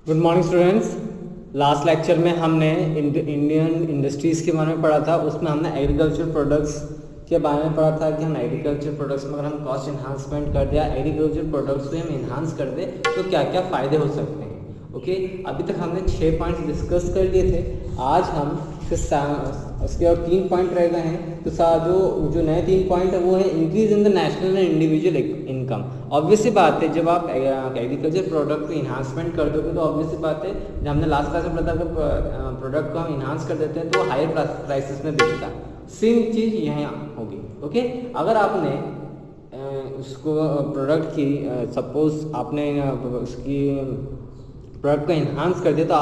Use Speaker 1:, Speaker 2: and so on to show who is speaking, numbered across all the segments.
Speaker 1: Good morning students. Last lecture में हमने Indian industries के बारे में पढ़ा था। उसमें हमने एग्रीकल्चर प्रोडक्ट्स के बारे में पढ़ा था कि हम एग्रीकल्चर प्रोडक्ट्स में अगर हम कॉस्ट इन्हांसमेंट कर दिया, एग्रीकल्चर प्रोडक्ट्स को हम इन्हांस कर दे तो क्या क्या फ़ायदे हो सकते हैं। ओके, अभी तक हमने 6 पॉइंट्स डिस्कस कर लिए थे। आज हम उसके और 3 पॉइंट रह गए हैं। तो जो नए 3 पॉइंट है वो है increase in the national and individual income. Obvious सी बात है, जब आप एग्रीकल्चर प्रोडक्ट को इन्हांसमेंट कर दोगे तो ऑब्वियस सी बात है, जब हमने लास्ट क्लास में पढ़ा था कि प्रोडक्ट को हम इन्हांस कर देते हैं तो हायर प्राइसेस में बिकता है। सेम चीज़ यहाँ होगी। ओके, अगर आपने उसको प्रोडक्ट की सपोज आपने उसकी प्रोडक्ट को इन्हांस कर दिया तो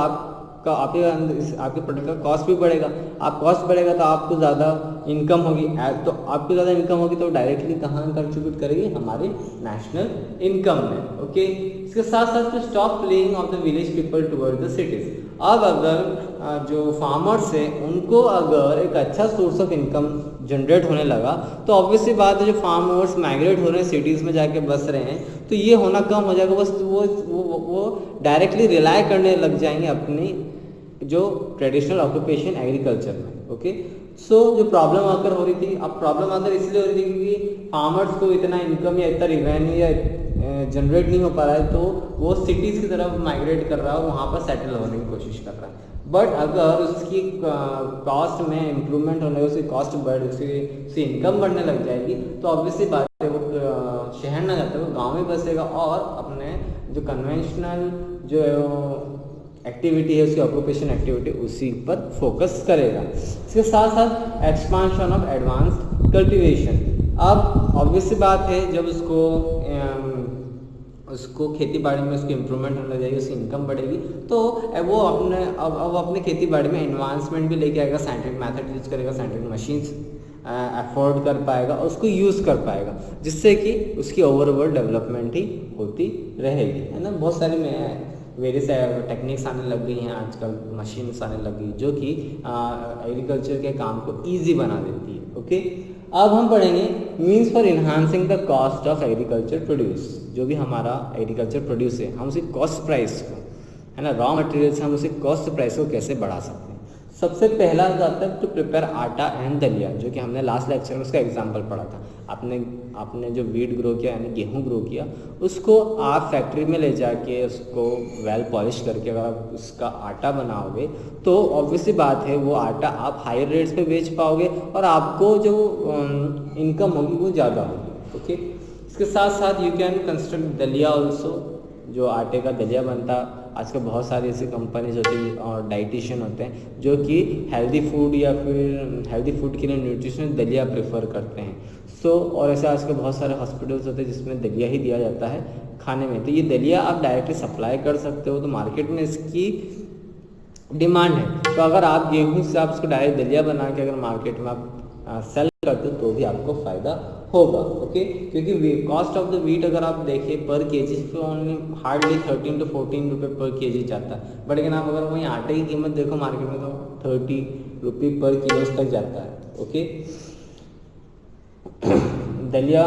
Speaker 1: आपके प्रोडक्ट का कॉस्ट भी बढ़ेगा। आप कॉस्ट बढ़ेगा तो आपको ज़्यादा इनकम होगी। तो आपको ज़्यादा इनकम होगी तो डायरेक्टली कहाँ कंट्रीब्यूट करेगी, हमारे नेशनल इनकम में। ओके, इसके साथ साथ to stop playing off the village people toward the cities. अब अगर जो फार्मर्स है उनको अगर एक अच्छा सोर्स ऑफ इनकम जनरेट होने लगा तो ऑब्वियसली बात है, जो फार्मर्स माइग्रेट हो रहे हैं सिटीज़ में जाके बस रहे हैं तो ये होना कम हो जाएगा। बस वो डायरेक्टली रिलाय करने लग जाएंगे अपनी जो ट्रेडिशनल ऑक्यूपेशन एग्रीकल्चर में। ओके, सो जो प्रॉब्लम आकर हो रही थी, अब प्रॉब्लम आकर इसलिए हो रही थी क्योंकि फार्मर्स को इतना इनकम या इतना रिवेन्यू या जनरेट नहीं हो पा रहा है, तो वो सिटीज़ की तरफ माइग्रेट कर रहा है और वहाँ पर सेटल होने की कोशिश कर रहा है। बट अगर उसकी कॉस्ट में इम्प्रूवमेंट होने, उसकी कॉस्ट उसकी इनकम बढ़ने लग जाएगी तो ऑब्वियसली बात है वो शहर ना जाता है, वो गाँव में बसेगा और अपने जो कन्वेंशनल जो एक्टिविटी है, उसकी ऑक्यूपेशन एक्टिविटी, उसी पर फोकस करेगा। इसके साथ साथ एक्सपांशन ऑफ एडवांस्ड कल्टीवेशन। अब ऑब्वियस सी बात है, जब उसको खेती बाड़ी में उसकी इम्प्रूवमेंट होने लग जाएगी, उसकी इनकम बढ़ेगी तो वो अपने खेती बाड़ी में एडवांसमेंट भी लेके आएगा, साइंटिफिक मेथड यूज करेगा, साइंटिफिक मशीन्स अफोर्ड कर पाएगा और उसको यूज़ कर पाएगा, जिससे कि उसकी ओवरऑल डेवलपमेंट ही होती रहेगी, है ना। बहुत सारे वेरियस टेक्निक्स आने लग गई हैं आजकल, मशीन्स आने लग गई जो कि एग्रीकल्चर के काम को ईजी बना देती है। ओके, अब हम पढ़ेंगे means for enhancing the cost of agriculture produce. जो भी हमारा एग्रीकल्चर प्रोड्यूस है, हम उसी कॉस्ट प्राइस को, है ना, रॉ मटेरियल से हम उसी कॉस्ट प्राइस को कैसे बढ़ा सकते हैं। सबसे पहला आता है टू प्रिपेयर आटा एंड दलिया, जो कि हमने लास्ट लेक्चर में उसका एग्जांपल पढ़ा था। आपने जो वीट ग्रो किया यानी गेहूं ग्रो किया, उसको आप फैक्ट्री में ले जाके उसको वेल पॉलिश करके अगर आप उसका आटा बनाओगे तो ऑब्वियसली बात है वो आटा आप हायर रेट्स पे बेच पाओगे और आपको जो इनकम होगी वो ज़्यादा होगी। ओके, इसके साथ साथ यू कैन कंस्ट्रक्ट दलिया ऑल्सो, जो आटे का दलिया बनता। आजकल बहुत सारी ऐसी कंपनीज होती हैं और डाइटिशियन होते हैं जो कि हेल्दी फूड या फिर हेल्दी फूड के लिए न्यूट्रिशनल दलिया प्रेफर करते हैं। और ऐसे आजकल बहुत सारे हॉस्पिटल्स होते हैं जिसमें दलिया ही दिया जाता है खाने में। तो ये दलिया आप डायरेक्टली सप्लाई कर सकते हो, तो मार्केट में इसकी डिमांड है। तो अगर आप गेहूं से आप उसको डायरेक्ट दलिया बना के अगर मार्केट में आप सेल करते हो तो भी आपको फ़ायदा होगा। ओके, क्योंकि कॉस्ट ऑफ द वीट अगर आप देखिए पर केजी तो ओनली हार्डली 13 to 14 रुपये पर केजी जाता है। बट लेकिन आप अगर वहीं आटे की कीमत देखो मार्केट में तो 30 रुपये पर किलो तक जाता है। ओके, दलिया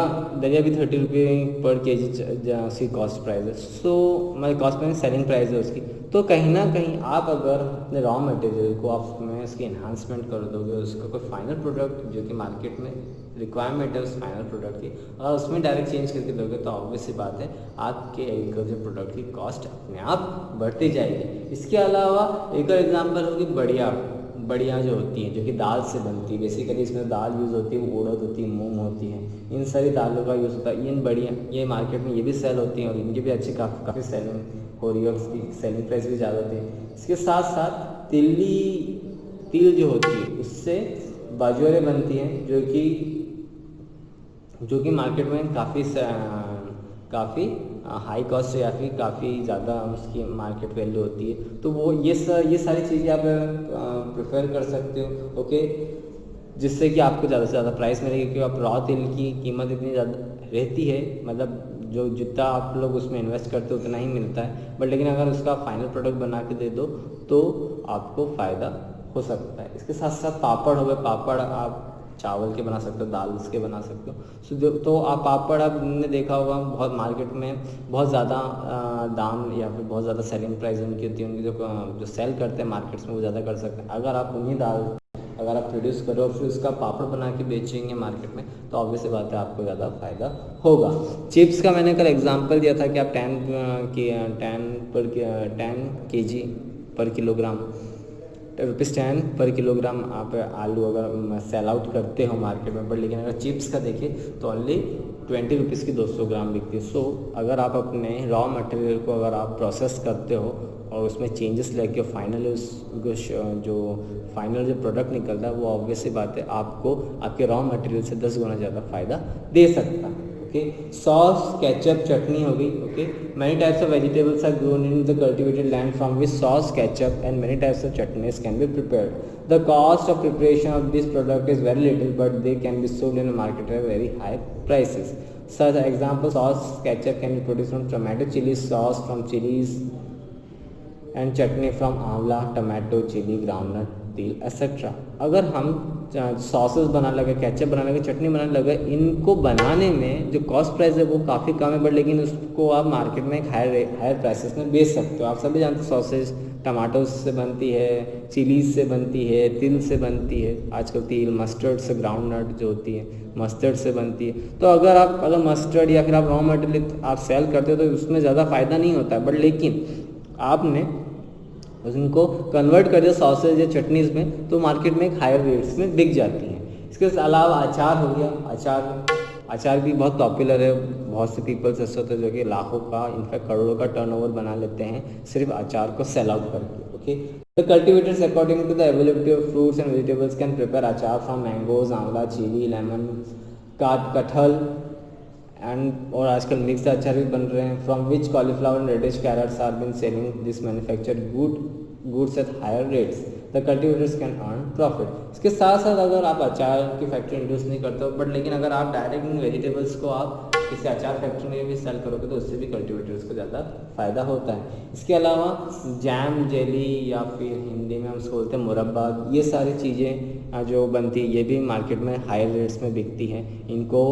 Speaker 1: भी 30 रुपये पर के जी उसकी कॉस्ट प्राइस है। सो मतलब कॉस्ट प्राइस सेलिंग प्राइस है उसकी। तो कहीं ना कहीं आप अगर अपने रॉ मटेरियल को आप में उसकी इन्हांसमेंट कर दोगे, उसका कोई फाइनल प्रोडक्ट जो कि मार्केट में रिक्वायरमेंट है उस फाइनल प्रोडक्ट की, अगर उसमें डायरेक्ट चेंज करके दोगे तो ऑब्वियस सी बात है आपके एग्रीकल्चर प्रोडक्ट की कॉस्ट अपने आप बढ़ती जाएगी। इसके अलावा एक और एग्जाम्पल होगी बढ़िया जो होती हैं, जो कि दाल से बनती है। बेसिकली इसमें दाल यूज़ होती है, उड़द होती है, मूंग होती है, इन सारी दालों का यूज़ होता है। इन बढ़िया ये मार्केट में ये भी सेल होती हैं और इनकी भी अच्छी काफ़ी सेलिंग हो रही है और उसकी सेलिंग प्राइस भी ज़्यादा होती है। इसके साथ साथ तिल जो होती है उससे बाजरे बनती हैं जो कि मार्केट में काफ़ी हाई कॉस्ट है या फिर काफ़ी ज़्यादा उसकी मार्केट वैल्यू होती है। तो वो ये सारी चीज़ें आप प्रेफर कर सकते हो। ओके, जिससे कि आपको ज़्यादा से ज़्यादा प्राइस मिलेगी, क्योंकि आप रॉ तेल की कीमत इतनी ज़्यादा रहती है, मतलब जो जितना आप लोग उसमें इन्वेस्ट करते हो उतना ही मिलता है। बट लेकिन अगर उसका फाइनल प्रोडक्ट बना के दे दो तो आपको फ़ायदा हो सकता है। इसके साथ साथ पापड़ हो गए, पापड़ आप चावल के बना सकते हो, दाल के बना सकते हो। तो आप पापड़ आपने देखा होगा बहुत मार्केट में बहुत ज़्यादा दाम या फिर बहुत ज़्यादा सेलिंग प्राइस उनकी होती है, उनकी जो सेल करते हैं मार्केट्स में वो ज़्यादा कर सकते हैं। अगर आप उन्हीं दाल अगर आप प्रोड्यूस करो और फिर उसका पापड़ बना के बेचेंगे मार्केट में तो ऑब्वियस सी बात है आपको ज़्यादा फायदा होगा। चिप्स का मैंने कल एग्जांपल दिया था कि आप 10 kg पर किलोग्राम ₹10 पर किलोग्राम आप आलू अगर सेल आउट करते हो मार्केट में, बट लेकिन अगर चिप्स का देखें तो ओनली ₹20 की 200 ग्राम बिकती है। सो अगर आप अपने रॉ मटेरियल को अगर आप प्रोसेस करते हो और उसमें चेंजेस लेके फाइनल जो फाइनल जो प्रोडक्ट निकलता है वो ऑब्वियस सी बात है आपको आपके रॉ मटेरियल से 10 गुना ज़्यादा फायदा दे सकता है। ओके, सॉस, केचप, चटनी हो गई। Okay, many types of vegetables are grown in the cultivated land from which sauce, ketchup and many types of chutneys can be prepared. The cost of preparation of this product is very little, but they can be sold in the market at very high prices. Such example, sauce, ketchup can be produced from tomato, chili sauce from chilies and chutney from आंवला, tomato, chilli, groundnut, तिल etcetera. अगर हम sauces बनाने लगे, ketchup बनाने लगे, चटनी बनाने लगे, इनको बनाने में जो कॉस्ट प्राइस है वो काफ़ी कम है, बट लेकिन उसको आप मार्केट में एक हायर प्राइसेस में बेच सकते हो। आप सभी जानते हो सॉसेज टमाटो से बनती है, चिलीज से बनती है, तिल से बनती है, आजकल तिल, मस्टर्ड से, ग्राउंडनट जो होती है मस्टर्ड से बनती है। तो अगर मस्टर्ड या फिर आप रॉ मटेरियल आप सेल करते हो तो उसमें ज़्यादा फ़ायदा नहीं होता है, बट लेकिन आपने उनको कन्वर्ट कर दिया सॉसेज या चटनीज़ में तो मार्केट में एक हायर रेट्स में बिक जाती हैं। इसके अलावा अचार हो गया। अचार भी बहुत पॉपुलर है। बहुत से पीपल्स ऐसे होते हैं जो कि लाखों का इनफैक्ट करोड़ों का टर्नओवर बना लेते हैं सिर्फ अचार को सेल आउट करके। Okay, the cultivators according to the availability of fruits and vegetables can prepare achar from mangoes, amla, chilli, lemon, kathal और आजकल मिक्स अचार भी बन रहे हैं from which cauliflower and radish carrots are been selling this manufactured goods at higher rates the cultivators can earn profit. इसके साथ साथ अगर आप अचार की फैक्ट्री इंट्रोड्यूस नहीं करते हो, बट लेकिन अगर आप डायरेक्ट इन वेजिटेबल्स को आप किसी अचार फैक्ट्री में भी सेल करोगे तो उससे भी कल्टिवेटर्स को ज़्यादा फायदा होता है। इसके अलावा जैम, जेली या फिर हिंदी में हम उसको बोलते हैं मुरब्बा, ये सारी चीज़ें जो बनती है ये भी मार्केट में हायर रेट्स में बिकती हैं। इनको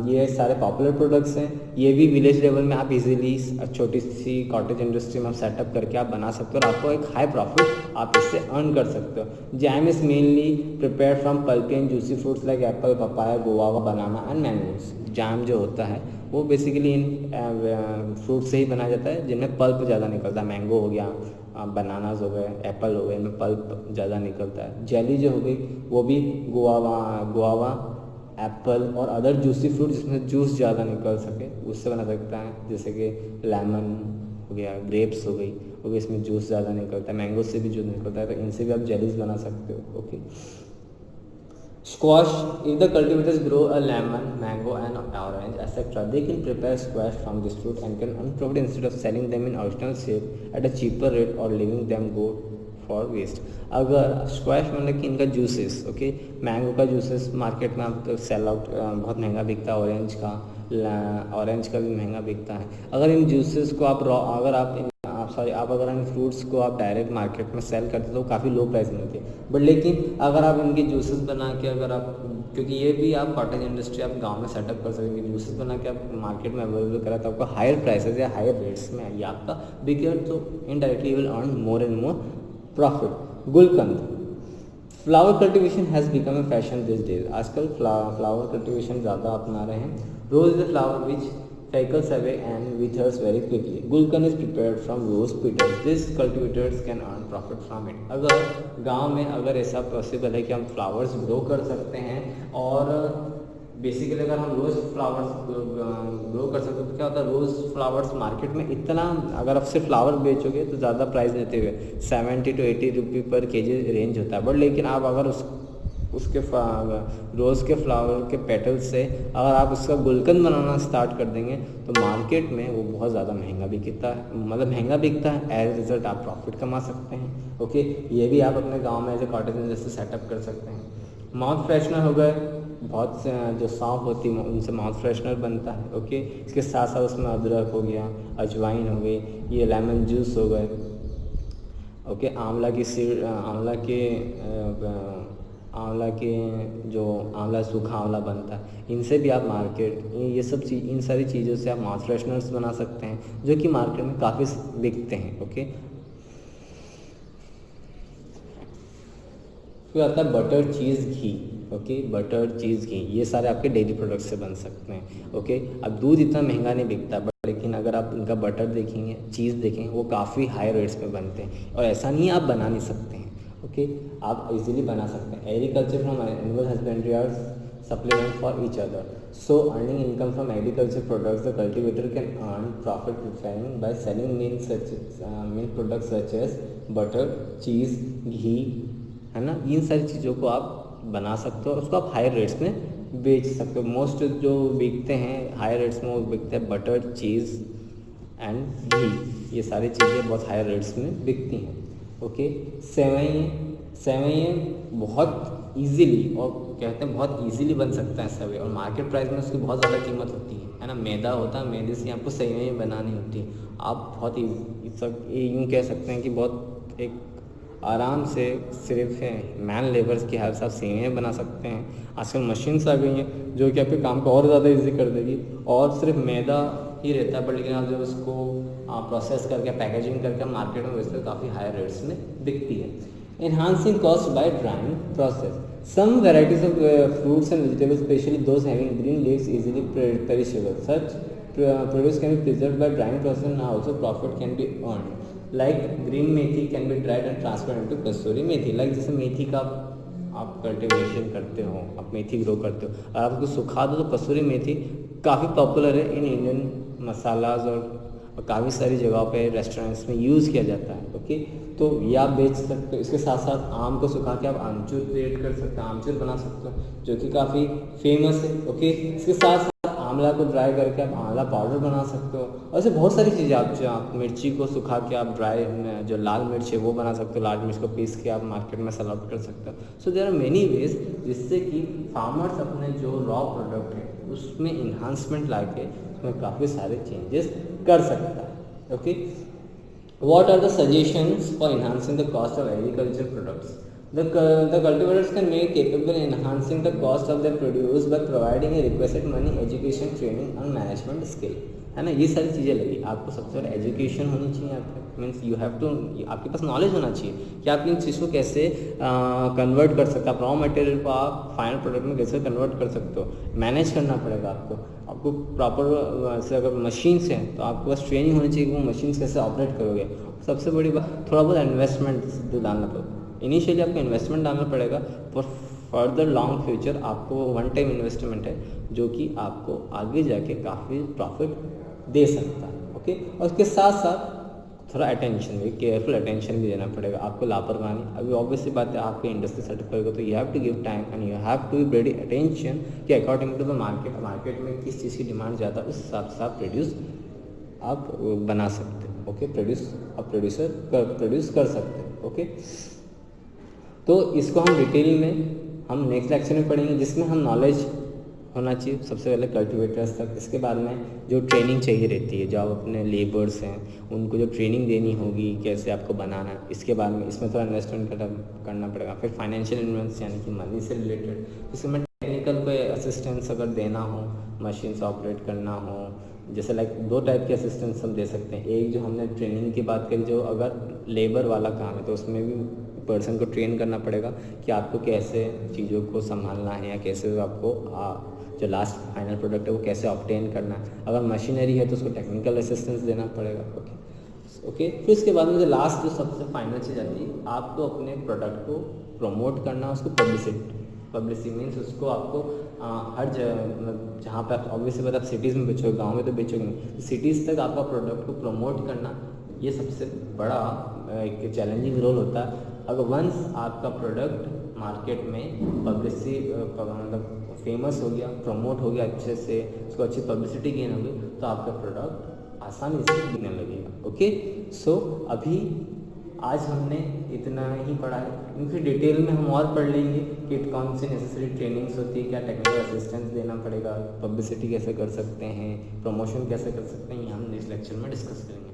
Speaker 1: ये सारे पॉपुलर प्रोडक्ट्स हैं। ये भी विलेज लेवल में आप इजीली छोटी सी कॉटेज इंडस्ट्री में सेटअप करके आप बना सकते हो और आपको एक हाई प्रॉफिट आप इससे अर्न कर सकते हो। Jam is mainly prepare from pulpy and juicy fruits like Apple, papaya, guava, banana and mangoes. Jam जो होता है वो बेसिकली इन फ्रूट से ही बनाया जाता है जिनमें पल्प ज़्यादा निकलता है। मैंगो हो गया, बनानाज हो गए, एप्पल हो गए, इनमें पल्प ज़्यादा निकलता है। जेली जो हो गई वो भी गुआवा, एप्पल और अदर जूसी फ्रूट जिसमें जूस ज़्यादा निकल सके उससे बना सकता है, जैसे कि लेमन हो गया, ग्रेप्स हो गई, इसमें जूस ज़्यादा निकलता है। मैंगो से भी जूस निकलता है तो इनसे भी आप जेलीज बना सकते हो। Okay, squash, if the cultivators grow a lemon, mango and orange etc, they can prepare squash from this fruit and can earn profit instead of selling them in original shape at a cheaper rate or leaving them go for waste। अगर squash मतलब कि इनका juices, okay, mango का juices market में आप sell out बहुत महंगा बिकता है, ऑरेंज का भी महंगा बिकता है। अगर इन जूसेस को आप अगर इन फ्रूट्स को आप डायरेक्ट मार्केट में सेल करते तो काफ़ी लो प्राइस में मिलती है, बट लेकिन अगर आप इनके जूसेस बना के अगर आप, क्योंकि ये भी आप कॉटेज इंडस्ट्री आप गांव में सेटअप कर सकेंगे, जूसेस बना के आप मार्केट में अवेलेबल करा तो आपको हायर प्राइसेस या हायर रेट्स में ये आपका बिकेट, तो indirectly you will earn more and more profit. Gulkand, flower cultivation has become a fashion these days. आजकल फ्लावर कल्टिवेशन ज़्यादा अपना रहे हैं। Rose is the flower which fackles away and withers very quickly. Gulkan is prepared from rose petals. These cultivators can earn profit from it. अगर गांव में अगर ऐसा पॉसिबल है कि हम फ्लावर्स ग्रो कर सकते हैं और बेसिकली अगर हम रोज़ फ्लावर्स ग्रो कर सकते हैं तो क्या होता है, रोज़ फ्लावर्स मार्केट में इतना, अगर आप सिर्फ फ्लावर बेचोगे तो ज़्यादा प्राइस देते हुए 70 to 80 रुपये पर केजी रेंज होता है, बट लेकिन आप अगर उसके रोज़ के फ्लावर के पेटल से अगर आप उसका गुलकंद बनाना स्टार्ट कर देंगे तो मार्केट में वो बहुत ज़्यादा महंगा बिकता है, मतलब महंगा बिकता है। एज रिजल्ट आप प्रॉफिट कमा सकते हैं। ओके, ये भी आप अपने गांव में as a cottage industry setup कर सकते हैं। माउथ फ्रेशनर हो गए, बहुत से जो सौंफ होती है उनसे माउथ फ्रेशनर बनता है। ओके, इसके साथ साथ उसमें अदरक हो गया, अजवाइन हो गई, ये लेमन जूस हो गए, ओके, आंवला के जो आंवला सूखा आंवला बनता है, इनसे भी आप मार्केट ये सब चीज़ इन सारी चीज़ों से आप माउथ फ्रेशनर्स बना सकते हैं जो कि मार्केट में काफ़ी बिकते हैं। ओके, फिर आता है बटर चीज़ घी। ओके, बटर चीज़ घी ये सारे आपके डेली प्रोडक्ट से बन सकते हैं। ओके, अब दूध इतना महंगा नहीं बिकता, बट लेकिन अगर आप इनका बटर देखेंगे, चीज़ देखेंगे, वो काफ़ी हाई रेट्स में बनते हैं। और ऐसा नहीं आप बना नहीं सकते हैं। ओके, आप इजीली बना सकते हैं। Agriculture from animal husbandry are supplement for each other. So earning income from agriculture products, the cultivator can earn profit preparing by selling milk products such as butter, cheese, घी, है ना। इन सारी चीज़ों को आप बना सकते हो और उसको आप हाई रेट्स में बेच सकते हो। मोस्ट जो बिकते हैं हाई रेट्स में वो बिकते हैं बटर, चीज़ एंड घी। ये सारी चीज़ें बहुत हाई रेट्स में बिकती हैं। ओके, सेवइयाँ बहुत इजीली और कहते हैं बहुत इजीली बन सकता है सेवई, और मार्केट प्राइस में उसकी बहुत ज़्यादा कीमत होती है ना। मैदा होता है, मैदे से आपको सेवइयाँ बनानी होती है। आप बहुत यूँ कह सकते हैं कि बहुत एक आराम से सिर्फ मैन लेबर्स की हेल्प से आप सेवइयाँ बना सकते हैं। आजकल मशीन्स आ गई हैं जो कि आपके काम को और ज़्यादा ईजी कर देगी, और सिर्फ मैदा ही रहता है, बट लेकिन आप जब उसको प्रोसेस करके पैकेजिंग करके मार्केट में बेचते हो काफ़ी हाई रेट्स में बिकती है। Enhancing cost by drying process. Some varieties of fruits and vegetables, especially those having green leaves, easily perishable. Such produce can be preserved by drying process and also profit can be earned. Like green methi can be dried and transferred into kasuri methi. Like जैसे मेथी का आप cultivation करते हो, आप मेथी grow करते हो, और आप उसको सुखा दो तो कसूरी मेथी काफ़ी पॉपुलर है इन इंडियन मसालाज, और काफ़ी सारी जगहों पे रेस्टोरेंट्स में यूज़ किया जाता है। ओके, तो ये आप बेच सकते हो। इसके साथ साथ आम को सुखा के आप आमचूर क्रिएट कर सकते हो, आमचूर बना सकते हो जो कि काफ़ी फेमस है। ओके, इसके साथ साथ आंवला को ड्राई करके आप आंवला पाउडर बना सकते हो, और ऐसे बहुत सारी चीज़ें आप मिर्ची को सुखा के आप ड्राई जो लाल मिर्च है वो बना सकते हो, लाल मिर्च को पीस के आप मार्केट में सेल आउट कर सकते हो। So there are many ways जिससे कि फार्मर्स अपने जो रॉ प्रोडक्ट है उसमें इन्हांसमेंट ला के उसमें काफ़ी सारे चेंजेस कर सकता है। Okay, what are the suggestions for enhancing the cost of agriculture products? The cultivators can make capable enhancing the cost of their produce by providing a requested money, education, training and management skill, है ना। ये सारी चीज़ें लगी। आपको सबसे पहले education होनी चाहिए, आपको मीन्स यू हैव टू, आपके पास नॉलेज होना चाहिए कि आप इन चीज़ को कैसे कन्वर्ट कर सकते हो, आप रॉ मटेरियल को आप फाइनल प्रोडक्ट में कैसे कन्वर्ट कर सकते हो। मैनेज करना पड़ेगा आपको प्रॉपर से। अगर मशीन्स हैं तो आपके पास ट्रेनिंग होनी चाहिए कि वो मशीन्स कैसे ऑपरेट करोगे। सबसे बड़ी बात, थोड़ा बहुत इन्वेस्टमेंट डालना पड़ेगा। इनिशियली आपको इन्वेस्टमेंट डालना पड़ेगा, पर फर्दर लॉन्ग फ्यूचर आपको वन टाइम इन्वेस्टमेंट है जो कि आपको आगे जाके काफ़ी प्रॉफिट दे सकता है। ओके, और उसके साथ साथ थोड़ा अटेंशन भी, केयरफुल अटेंशन भी देना पड़ेगा। आपको लापरवाही, अभी ऑब्वियसली बात है आपके इंडस्ट्री सर्टिफाइड हो तो you have to give time and you have to be ready attention कि अकॉर्डिंग टू द मार्केट में किस चीज़ की डिमांड ज़्यादा है, उस हिसाब से आप प्रोड्यूस आप बना सकते हो। ओके, प्रोड्यूस कर सकते हो। ओके, तो इसको हम डिटेल में हम नेक्स्ट लेक्चर में पढ़ेंगे, जिसमें हम नॉलेज होना चाहिए सबसे पहले कल्टिवेटर्स तक। इसके बाद में जो ट्रेनिंग चाहिए रहती है, जो आप अपने लेबर्स हैं उनको जो ट्रेनिंग देनी होगी कैसे आपको बनाना है। इसके बाद में इसमें थोड़ा इन्वेस्टमेंट करना पड़ेगा। फिर फाइनेंशियल इन्वेस्ट यानी कि मनी से रिलेटेड, इसमें टेक्निकल कोई असिस्टेंस अगर देना हो, मशीन से ऑपरेट करना हो, जैसे लाइक दो टाइप के असिस्टेंस हम दे सकते हैं। एक जो हमने ट्रेनिंग की बात करी, जो अगर लेबर वाला काम है तो उसमें भी पर्सन को ट्रेन करना पड़ेगा कि आपको कैसे चीज़ों को संभालना है, या कैसे आपको जो लास्ट फाइनल प्रोडक्ट है वो कैसे ऑब्टेन करना है। अगर मशीनरी है तो उसको टेक्निकल असिस्टेंस देना पड़ेगा। ओके, फिर उसके बाद में जो लास्ट जो सबसे फाइनल चीज़ आती है, आपको अपने प्रोडक्ट को प्रमोट करना, उसको पब्लिसिटी मीन्स उसको आपको हर जगह, मतलब जहाँ पे आप ऑब्वियसली बात आप सिटीज़ में बेचोगे, गाँव में तो बेचोगे नहीं, सिटीज़ तक आपका प्रोडक्ट को प्रमोट करना, ये सबसे बड़ा एक चैलेंजिंग रोल होता है। अगर वंस आपका प्रोडक्ट मार्केट में मतलब फेमस हो गया, प्रमोट हो गया अच्छे से, उसको अच्छी पब्लिसिटी गेन हो गई, तो आपका प्रोडक्ट आसानी से बिकने लगेगा। ओके, सो अभी आज हमने इतना ही पढ़ा है। इनकी डिटेल में हम और पढ़ लेंगे कि कौन सी नेसेसरी ट्रेनिंग्स होती है, क्या टेक्निकल असिस्टेंस देना पड़ेगा, पब्लिसिटी कैसे कर सकते हैं, प्रमोशन कैसे कर सकते हैं, ये हम नेक्स्ट लेक्चर में डिस्कस करेंगे।